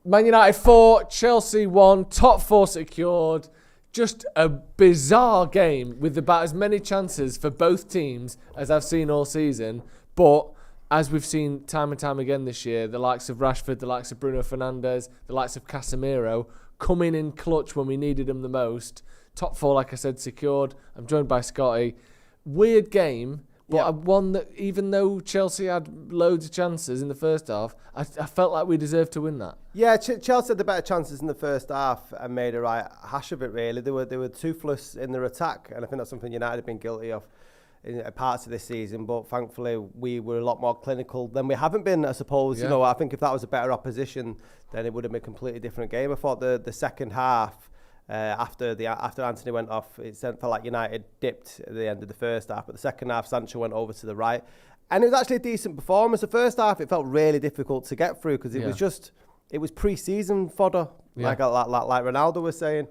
Man United 4, Chelsea 1, top 4 secured. Just a bizarre game with about as many chances for both teams as I've seen all season. But as we've seen time and time again this year, the likes of Rashford, the likes of Bruno Fernandes, the likes of Casemiro coming in clutch when we needed them the most. Top 4, like I said, secured. I'm joined by Scotty. Weird game. But one that, even though Chelsea had loads of chances in the first half, I felt like we deserved to win that. Yeah, Chelsea had the better chances in the first half and made a right hash of it, really. They were toothless in their attack, and I think that's something United have been guilty of in parts of this season. But thankfully, we were a lot more clinical than we haven't been, I suppose. Yeah. You know, I think if that was a better opposition, then it would have been a completely different game. I thought the second half, after Anthony went off, it felt like United dipped at the end of the first half, but the second half Sancho went over to the right, and it was actually a decent performance. The first half it felt really difficult to get through because it was pre-season fodder, like Ronaldo was saying.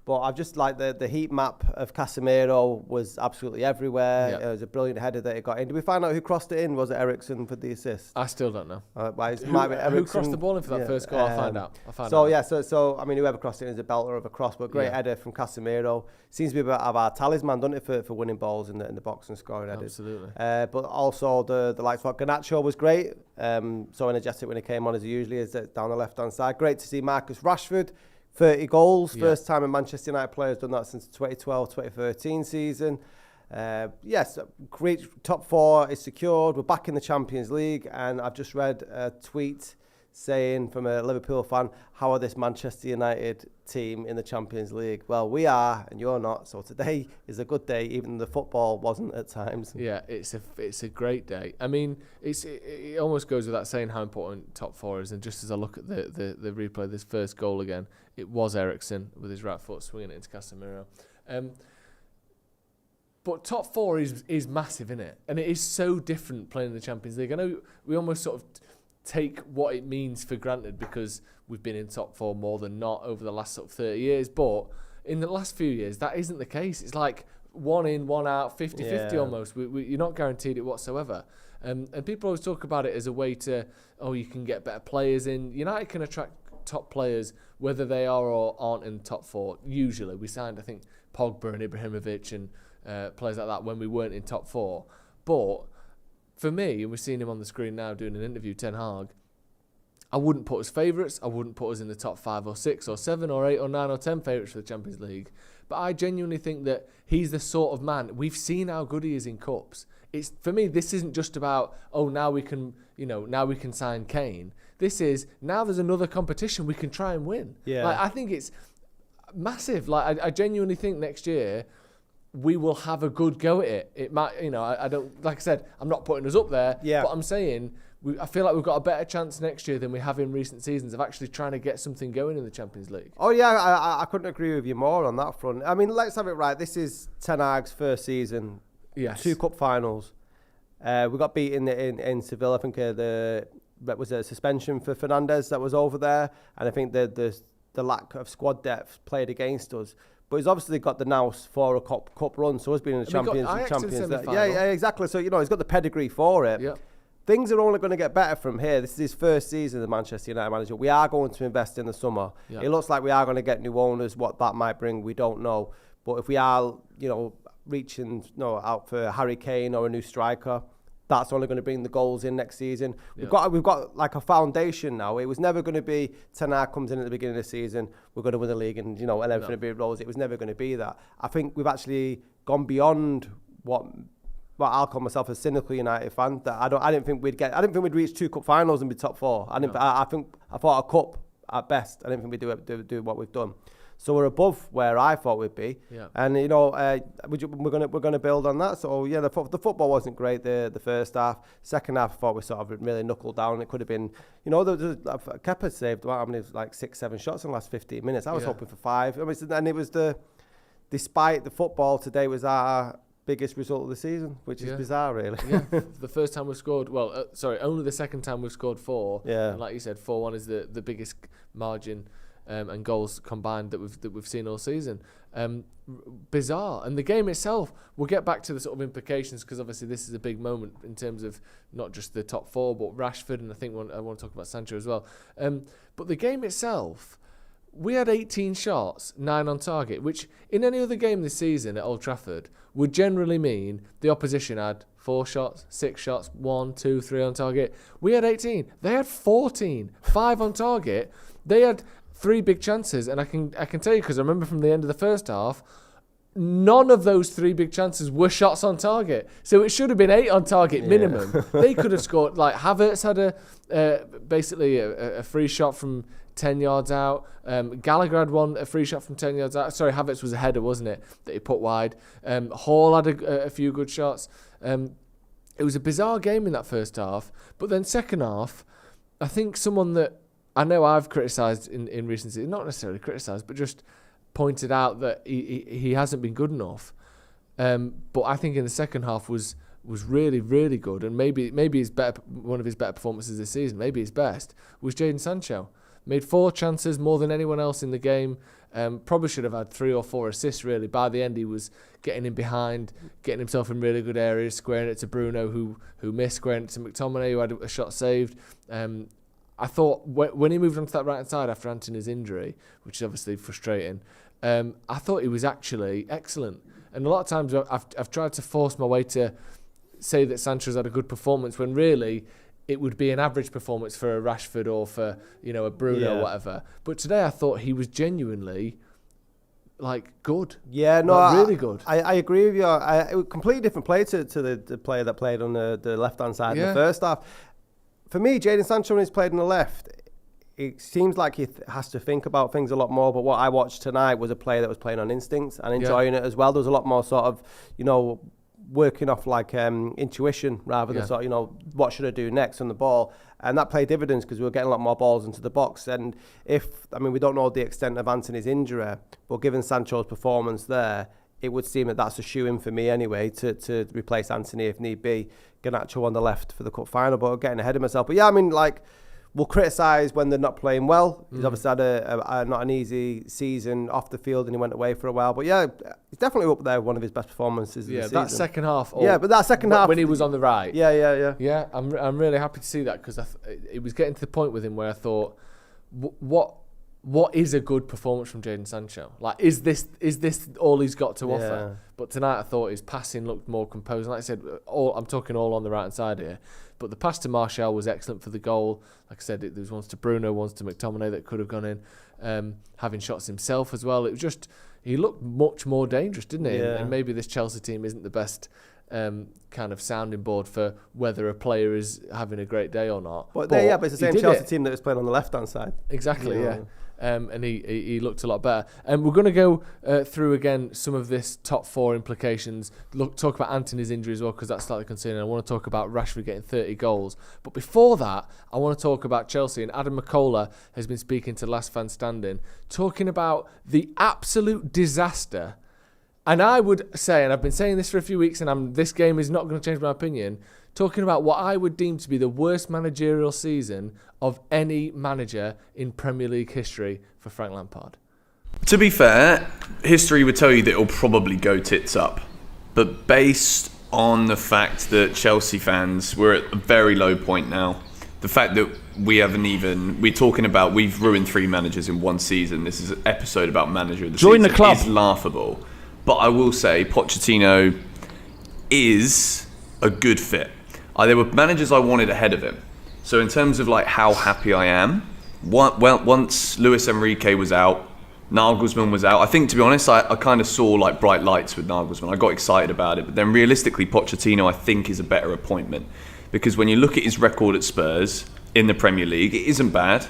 But I've just like the heat map of Casemiro was absolutely everywhere. Yeah. It was a brilliant header that it got in. Did we find out who crossed it in? Was it Eriksen for the assist? I still don't know. Who crossed the ball in for that first goal? I'll find out. So I mean, whoever crossed it is a belter of a cross, but a great header from Casemiro. Seems to be a bit of our talisman, doesn't it, for winning balls in the box and scoring headers. Absolutely. But also the likes of Garnacho was great. So energetic when he came on as he usually is down the left-hand side. Great to see Marcus Rashford. 30 goals, first time a Manchester United player has done that since the 2012-2013 season. Yes, great. Top 4 is secured. We're back in the Champions League, and I've just read a tweet saying from a Liverpool fan, how are this Manchester United team in the Champions League? Well, we are, and you're not. So today is a good day, even though the football wasn't at times. Yeah, it's a great day. I mean, it almost goes without saying how important top 4 is. And just as I look at the replay of this first goal again, it was Eriksen with his right foot swinging it into Casemiro. But top 4 is massive, isn't it? And it is so different playing in the Champions League. I know we almost sort of take what it means for granted because we've been in top 4 more than not over the last sort of 30 years. But in the last few years, that isn't the case. It's like 1 in, 1 out, 50-50 almost. You're not guaranteed it whatsoever. And people always talk about it as a way to, you can get better players in. United can attract top players whether they are or aren't in the top 4. Usually. We signed, I think, Pogba and Ibrahimovic and players like that when we weren't in top 4. But for me, and we're seeing him on the screen now doing an interview, Ten Hag, I wouldn't put us favourites. I wouldn't put us in the top 5 or 6 or 7 or 8 or 9 or 10 favourites for the Champions League. But I genuinely think that he's the sort of man. We've seen how good he is in cups. It's, for me, this isn't just about, now we can sign Kane. This is, now there's another competition we can try and win. Yeah. Like, I think it's massive. Like, I genuinely think next year we will have a good go at it. It might, I don't, like I said, I'm not putting us up there, but I'm saying I feel like we've got a better chance next year than we have in recent seasons of actually trying to get something going in the Champions League. Oh yeah, I couldn't agree with you more on that front. I mean, let's have it right. This is Ten Hag's first season. Yes. 2 cup finals. We got beaten in Seville. I think that was a suspension for Fernandes that was over there, and I think the lack of squad depth played against us. But he's obviously got the nous for a cup run, so he's been in the Champions League. Yeah, exactly. So, he's got the pedigree for it. Yeah. Things are only going to get better from here. This is his first season as Manchester United manager. We are going to invest in the summer. Yeah. It looks like we are going to get new owners. What that might bring, we don't know. But if we are, reaching out for Harry Kane or a new striker, that's only going to bring the goals in next season. We've got like a foundation now. It was never going to be Ten Hag comes in at the beginning of the season, we're going to win the league and everything will be rose. It was never going to be that. I think we've actually gone beyond what I'll call myself a cynical United fan. That I didn't think we'd reach 2 cup finals and be top 4. I thought a cup at best. I didn't think we'd do what we've done. So we're above where I thought we'd be, and we're going to build on that. So the football wasn't great the first half. Second half, I thought we sort of really knuckled down. It could have been, Kepa saved like 6-7 shots in the last 15 minutes. I was hoping for 5. And it was despite the football today was our biggest result of the season, which is bizarre, really. The first time we've scored, only the second time we've scored 4. Yeah, and like you said, 4-1 is the biggest margin and goals combined that we've seen all season. Bizarre. And the game itself, we'll get back to the sort of implications, because obviously this is a big moment in terms of not just the top four, but Rashford, and I think I want to talk about Sancho as well. But the game itself, we had 18 shots, 9 on target, which in any other game this season at Old Trafford would generally mean the opposition had 4 shots, 6 shots, 1, 2, 3 on target. We had 18. They had 14, 5 on target. They had 3 big chances, and I can tell you, because I remember from the end of the first half, none of those 3 big chances were shots on target. So it should have been 8 on target minimum. They could have scored. Like Havertz had basically a free shot from 10 yards out. Gallagher had a free shot from 10 yards out. Sorry, Havertz was a header, wasn't it, that he put wide. Hall had a few good shots. It was a bizarre game in that first half. But then second half, I think someone that I know I've criticised in recent seasons, not necessarily criticised, but just pointed out that he hasn't been good enough. But I think in the second half was really, really good, and maybe his one of his better performances this season, maybe his best, was Jadon Sancho. Made 4 chances, more than anyone else in the game. Probably should have had 3 or 4 assists, really. By the end, he was getting in behind, getting himself in really good areas, squaring it to Bruno, who missed, squaring it to McTominay, who had a shot saved. I thought when he moved onto that right-hand side after Antony's injury, which is obviously frustrating, I thought he was actually excellent. And a lot of times I've tried to force my way to say that Sancho's had a good performance, when really it would be an average performance for a Rashford or for a Bruno or whatever. But today I thought he was genuinely good. Yeah, no, really good. I agree with you. It was a completely different play to the player that played on the left-hand side in the first half. For me, Jadon Sancho, when he's played on the left, it seems like he has to think about things a lot more. But what I watched tonight was a player that was playing on instinct and enjoying it as well. There was a lot more sort of, working off intuition rather than sort of, what should I do next on the ball. And that played dividends, because we were getting a lot more balls into the box. And we don't know the extent of Antony's injury, but given Sancho's performance there, it would seem that that's a shoe-in for me anyway to replace Antony if need be. Garnacho on the left for the cup final, but getting ahead of myself. But yeah, we'll criticise when they're not playing well. He's obviously had a not an easy season off the field, and he went away for a while. But yeah, he's definitely up there, one of his best performances of the season. That second half. But that second half when he was on the right. Yeah. I'm really happy to see that, because it was getting to the point with him where I thought, what is a good performance from Jadon Sancho? Is this all he's got to offer? But tonight I thought his passing looked more composed. Like I said, I'm talking all on the right-hand side here. But the pass to Martial was excellent for the goal. Like I said, there was ones to Bruno, ones to McTominay that could have gone in. Having shots himself as well. It was just, he looked much more dangerous, didn't he? Yeah. And maybe this Chelsea team isn't the best kind of sounding board for whether a player is having a great day or not. But it's the same Chelsea team that was playing on the left-hand side. Exactly, yeah. And he looked a lot better. And we're going to go through again some of this top 4 implications. Talk about Antony's injury as well, because that's slightly concerning. I want to talk about Rashford getting 30 goals. But before that, I want to talk about Chelsea. And Adam McCullough has been speaking to Last Fan Standing, talking about the absolute disaster. And I would say, and I've been saying this for a few weeks, and this game is not going to change my opinion, talking about what I would deem to be the worst managerial season of any manager in Premier League history for Frank Lampard. To be fair, history would tell you that it'll probably go tits up. But based on the fact that Chelsea fans, we're at a very low point now, the fact that we're talking about we've ruined 3 managers in one season. This is an episode about manager of the season. Join the club. Is laughable. But I will say Pochettino is a good fit. There were managers I wanted ahead of him. So in terms of how happy I am, once Luis Enrique was out, Nagelsmann was out. I think, to be honest, I kind of saw bright lights with Nagelsmann. I got excited about it. But then realistically, Pochettino, I think, is a better appointment. Because when you look at his record at Spurs in the Premier League, it isn't bad.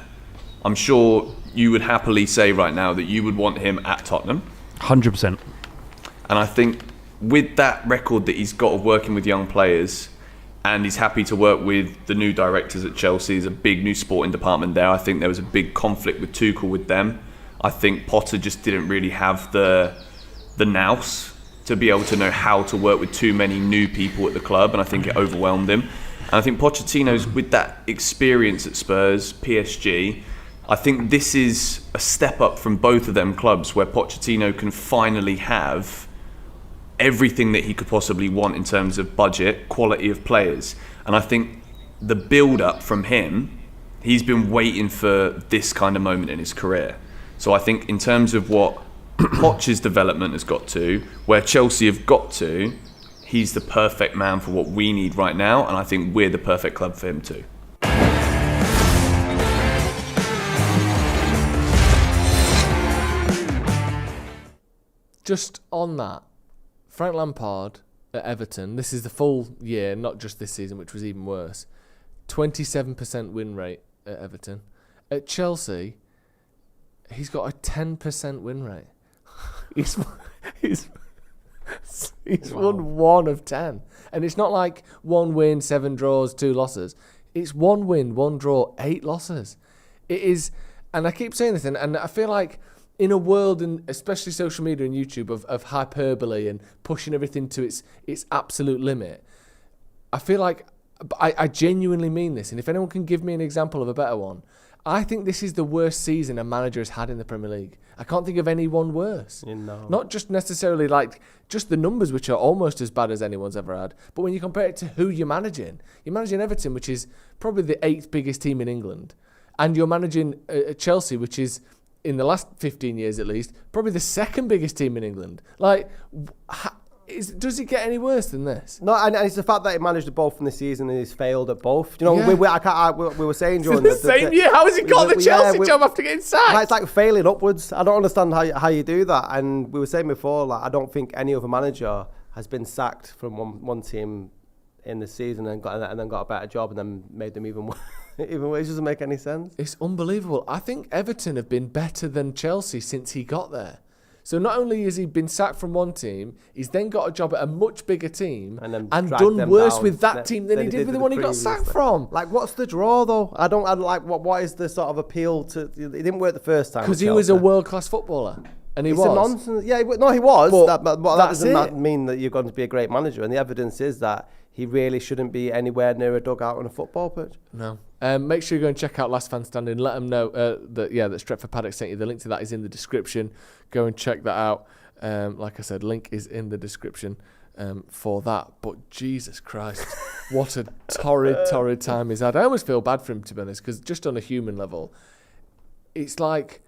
I'm sure you would happily say right now that you would want him at Tottenham. 100%. And I think with that record that he's got of working with young players, and he's happy to work with the new directors at Chelsea, there's a big new sporting department there. I think there was a big conflict with Tuchel with them. I think Potter just didn't really have the nous to be able to know how to work with too many new people at the club, and I think it overwhelmed him. And I think Pochettino's, with that experience at Spurs, PSG, I think this is a step up from both of them clubs where Pochettino can finally have everything that he could possibly want in terms of budget, quality of players. And I think the build-up from him, he's been waiting for this kind of moment in his career. So I think in terms of what Poch's development has got to, where Chelsea have got to, he's the perfect man for what we need right now, and I think we're the perfect club for him too. Just on that, Frank Lampard at Everton, this is the full year, not just this season, which was even worse. 27% win rate at Everton. At Chelsea, he's got a 10% win rate. He's won 1 of 10. And it's not like 1 win, 7 draws, 2 losses. It's 1 win, 1 draw, 8 losses. It is, and I keep saying this, and I feel like in a world, and especially social media and YouTube, of hyperbole and pushing everything to its absolute limit, I feel like I genuinely mean this. And if anyone can give me an example of a better one, I think this is the worst season a manager has had in the Premier League. I can't think of anyone worse. Not just necessarily like just the numbers, which are almost as bad as anyone's ever had, but when you compare it to who you're managing Everton, which is probably the 8th biggest team in England, and you're managing Chelsea, which is, in the last 15 years at least, probably the 2nd biggest team in England. Like, does it get any worse than this? No, and it's the fact that he managed both in the season and he's failed at both. You know, we were saying during the same year. How has he got the Chelsea job after getting sacked? It's like failing upwards. I don't understand how you do that. And we were saying before, like, I don't think any other manager has been sacked from one team in the season and then got a better job and then made them even worse. Even worse. It doesn't make any sense. It's unbelievable. I think Everton have been better than Chelsea since he got there. So not only has he been sacked from one team, he's then got a job at a much bigger team and done worse with that team than he did with the one he got sacked from. Like, what's the draw though? I like what is the sort of appeal to? It didn't work the first time because he was a world-class footballer. And he was. A nonsense. Yeah, no, he was. But that doesn't mean that you're going to be a great manager. And the evidence is that he really shouldn't be anywhere near a dugout on a football pitch. No. Make sure you go and check out Last Man Standing. Let them know that Stretford Paddock sent you. The link to that is in the description. Go and check that out. Like I said, link is in the description for that. But Jesus Christ, what a torrid time he's had. I almost feel bad for him, to be honest, because just on a human level, it's like,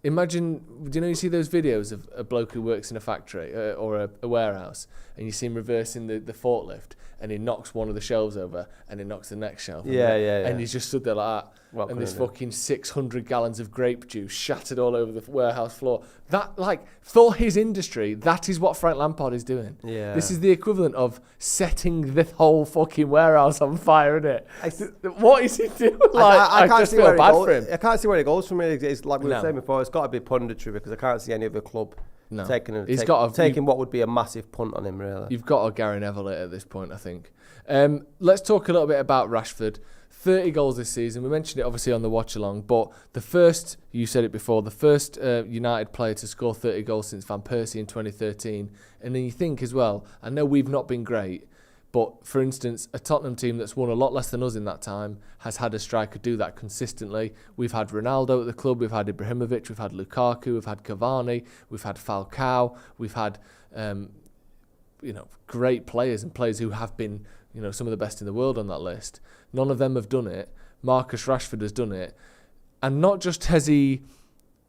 imagine, you see those videos of a bloke who works in a factory or a warehouse, and you see him reversing the forklift, and he knocks one of the shelves over, and he knocks the next shelf. And he's just stood there like that, and there's fucking 600 gallons of grape juice shattered all over the warehouse floor. That, like, for his industry, that is what Frank Lampard is doing. Yeah. This is the equivalent of setting the whole fucking warehouse on fire, isn't it? What is he doing? Like, I can't see where for him. I can't see where it goes from here. It's like we were saying before, it's got to be punditry, because I can't see any other club taking what would be a massive punt on him, really. You've got a Gary Neville at this point, I think. Let's talk a little bit about Rashford. 30 goals this season. We mentioned it obviously on the watch along, but you said it before, the first United player to score 30 goals since Van Persie in 2013. And then you think as well, I know we've not been great, but for instance, a Tottenham team that's won a lot less than us in that time has had a striker do that consistently. We've had Ronaldo at the club, we've had Ibrahimovic, we've had Lukaku, we've had Cavani, we've had Falcao, we've had great players and players who have been some of the best in the world on that list. None of them have done it. Marcus Rashford has done it. And not just has he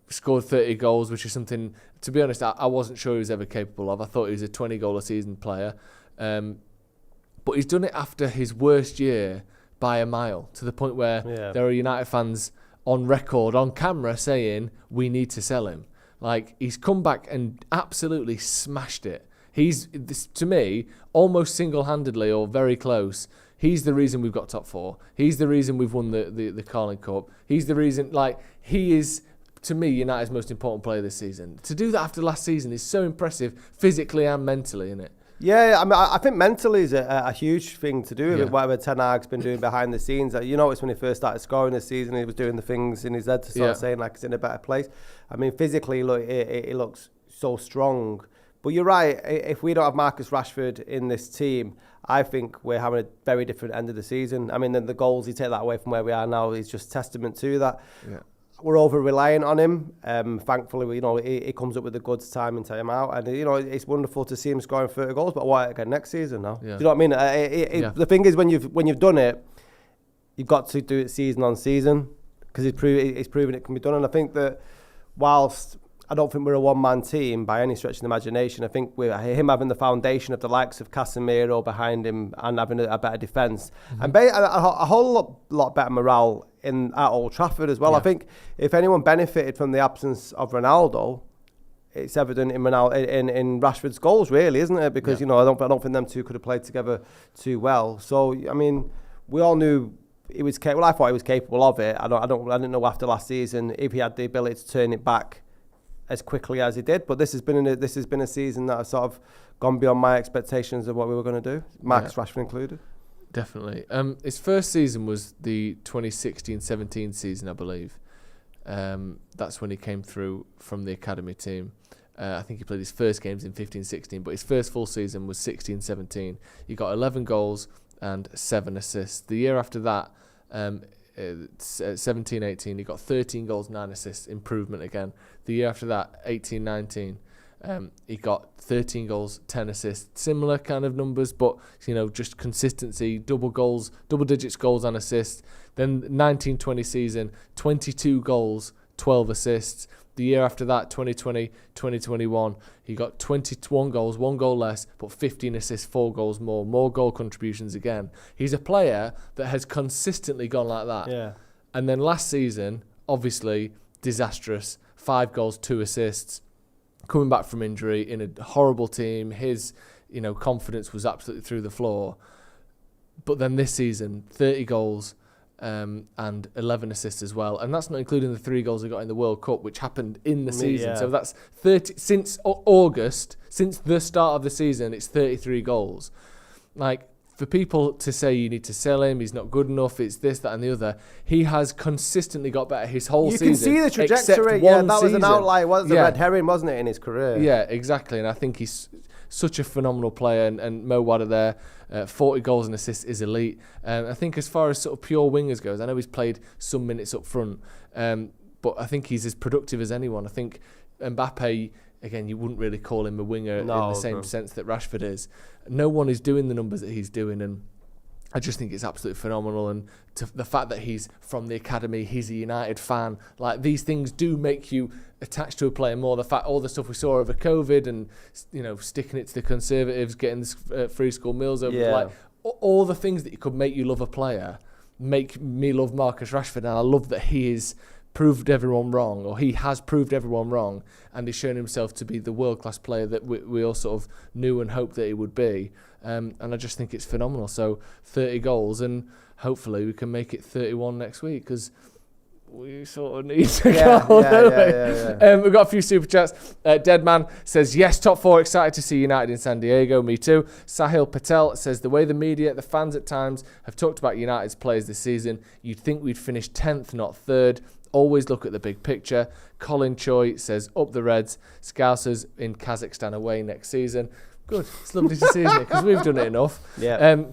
scored 30 goals, which is something, to be honest, I wasn't sure he was ever capable of. I thought he was a 20-goal-a-season player. But he's done it after his worst year by a mile, to the point where there are United fans on record, on camera, saying, we need to sell him. Like, he's come back and absolutely smashed it. He's, to me, almost single-handedly or very close, he's the reason we've got top 4. He's the reason we've won the Carling Cup. He's the reason, he is, to me, United's most important player this season. To do that after last season is so impressive, physically and mentally, isn't it? Yeah, I mean, I think mentally is a huge thing to do with whatever Ten Hag's been doing behind the scenes. You notice when he first started scoring this season, he was doing the things in his head to sort of saying, like, he's in a better place. I mean, physically, look, it looks so strong. But you're right, if we don't have Marcus Rashford in this team, I think we're having a very different end of the season. I mean, then the goals, you take that away from where we are now, is just testament to that. Yeah. we're over reliant on him. Thankfully, he comes up with the goods time in, time out, and it's wonderful to see him scoring 30 goals. But why again next season now? Yeah. Do you know what I mean? The thing is, when you've done it, you've got to do it season on season, because he's proven it can be done. And I think that whilst I don't think we're a one-man team by any stretch of the imagination, I think with him having the foundation of the likes of Casemiro behind him and having a better defence, and a whole lot better morale at Old Trafford as well. Yeah. I think if anyone benefited from the absence of Ronaldo, it's evident in Rashford's goals, really, isn't it? Because I don't think them two could have played together too well. So I mean, we all knew he was capable. I thought he was capable of it. I didn't know after last season if he had the ability to turn it back as quickly as he did. But this has been a season that has sort of gone beyond my expectations of what we were going to do, Rashford included. Definitely. His first season was the 2016-17 season, I believe. That's when he came through from the academy team. I think he played his first games in 15-16, but his first full season was 16-17. He got 11 goals and 7 assists. The year after that, 17-18, he got 13 goals, 9 assists, improvement again. The year after that, 18-19, he got 13 goals, 10 assists, similar kind of numbers, but just consistency, double digits goals and assists. Then 19-20 season, 22 goals, 12 assists. The year after that, 2020-2021, he got 21 goals, 1 goal less, but 15 assists, 4 goals more goal contributions again. He's a player that has consistently gone like that. Yeah. And then last season, obviously, disastrous. 5 goals, 2 assists. Coming back from injury in a horrible team, his confidence was absolutely through the floor. But then this season, 30 goals and 11 assists as well, and that's not including the 3 goals he got in the World Cup, which happened in the season. Yeah. So that's 30 since August, since the start of the season. It's 33 goals. Like, for people to say you need to sell him, he's not good enough, it's this, that, and the other, he has consistently got better his whole season. You can see the trajectory. Yeah, that was an outlier. Was a red herring, wasn't it, in his career? Yeah, exactly. And I think he's such a phenomenal player. And Mo Wada there, 40 goals and assists is elite. I think as far as sort of pure wingers goes, I know he's played some minutes up front, but I think he's as productive as anyone. I think Mbappe, again, you wouldn't really call him a winger in the same sense that Rashford is. No one is doing the numbers that he's doing, and I just think it's absolutely phenomenal. And the fact that he's from the academy, he's a United fan, like, these things do make you attached to a player more. The fact, all the stuff we saw over COVID and sticking it to the Conservatives, getting free school meals over, like all the things that could make you love a player, make me love Marcus Rashford. And I love that he is proved everyone wrong, or he has proved everyone wrong, and he's shown himself to be the world-class player that we all sort of knew and hoped that he would be. And I just think it's phenomenal. So 30 goals, and hopefully we can make it 31 next week, because we sort of need to go. We've got a few super chats. Deadman says, yes, top 4, excited to see United in San Diego. Me too. Sahil Patel says, the way the media, the fans at times have talked about United's players this season, you'd think we'd finish 10th, not 3rd. Always look at the big picture. Colin Choi says, up the Reds. Scousers in Kazakhstan away next season. Good. It's lovely to see, isn't it? Because we've done it enough. Yeah.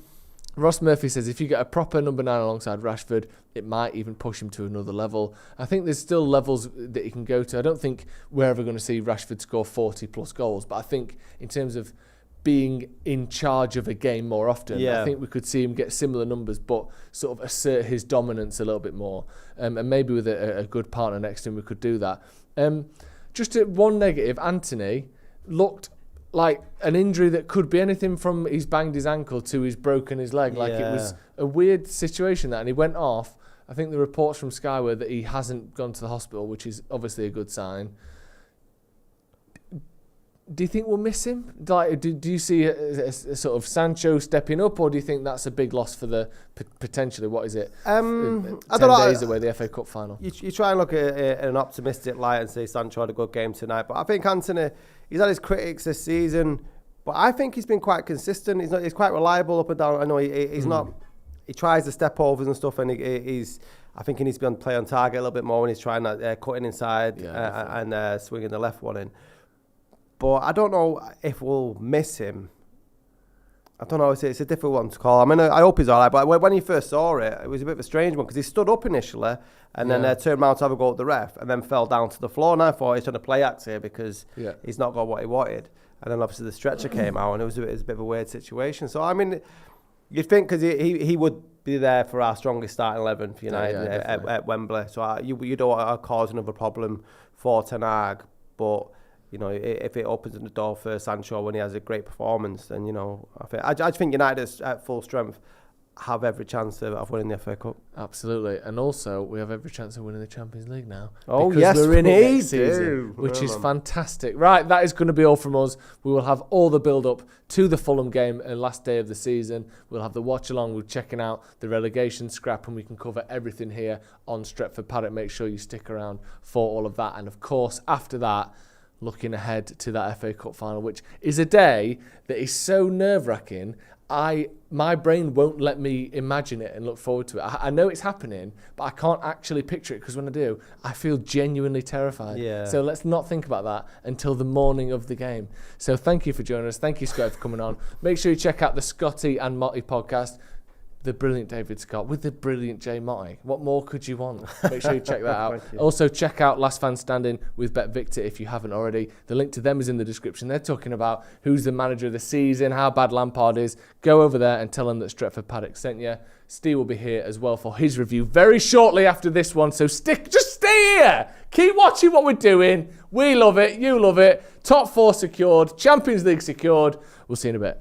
Ross Murphy says, if you get a proper number 9 alongside Rashford, it might even push him to another level. I think there's still levels that he can go to. I don't think we're ever going to see Rashford score 40 plus goals, but I think in terms of being in charge of a game more often, I think we could see him get similar numbers, but sort of assert his dominance a little bit more. And maybe with a good partner next to him, we could do that. Just one negative, Anthony looked like an injury that could be anything from he's banged his ankle to he's broken his leg. Like, it was a weird situation, that, and he went off. I think the reports from Sky were that he hasn't gone to the hospital, which is obviously a good sign. Do you think we'll miss him? Like, do you see a sort of Sancho stepping up, or do you think that's a big loss for the potentially, what is it? 10 days away, the FA Cup final. You try and look at it in an optimistic light and say Sancho had a good game tonight, but I think Anthony, he's had his critics this season, but I think he's been quite consistent. He's quite reliable up and down. I know he's not. He tries the step overs and stuff, and I think he needs to play on target a little bit more when he's trying that cutting inside and swinging the left one in. But I don't know if we'll miss him. I don't know. It's a difficult one to call. I mean, I hope he's all right. But when he first saw it, it was a bit of a strange one because he stood up initially and then turned around to have a go at the ref and then fell down to the floor. And I thought he's trying to play act here because he's not got what he wanted. And then obviously the stretcher came out and it was a bit of a weird situation. So, I mean, you'd think because he would be there for our strongest starting 11 for United at Wembley. So you don't want to cause another problem for Ten Hag. But, you know, if it opens the door for Sancho when he has a great performance, then, you know, I think United at full strength have every chance of winning the FA Cup. Absolutely. And also, we have every chance of winning the Champions League now. Oh, yes, we're in it next do. season, which is fantastic. Right, that is going to be all from us. We will have all the build-up to the Fulham game and last day of the season. We'll have the watch-along. We're checking out the relegation scrap, and we can cover everything here on Stretford Paddock. Make sure you stick around for all of that. And, of course, after that, looking ahead to that FA Cup final, which is a day that is so nerve-wracking. My brain won't let me imagine it and look forward to it. I know it's happening, but I can't actually picture it because when I do, I feel genuinely terrified. Yeah. So let's not think about that until the morning of the game. So thank you for joining us. Thank you, Scott, for coming on. Make sure you check out the Scotty and Motti podcast. The brilliant David Scott with the brilliant Jay Motti. What more could you want? Make sure you check that out. Also, check out Last Fan Standing with Bet Victor if you haven't already. The link to them is in the description. They're talking about who's the manager of the season, how bad Lampard is. Go over there and tell them that Stretford Paddock sent you. Steve will be here as well for his review very shortly after this one. So just stay here. Keep watching what we're doing. We love it. You love it. Top 4 secured. Champions League secured. We'll see you in a bit.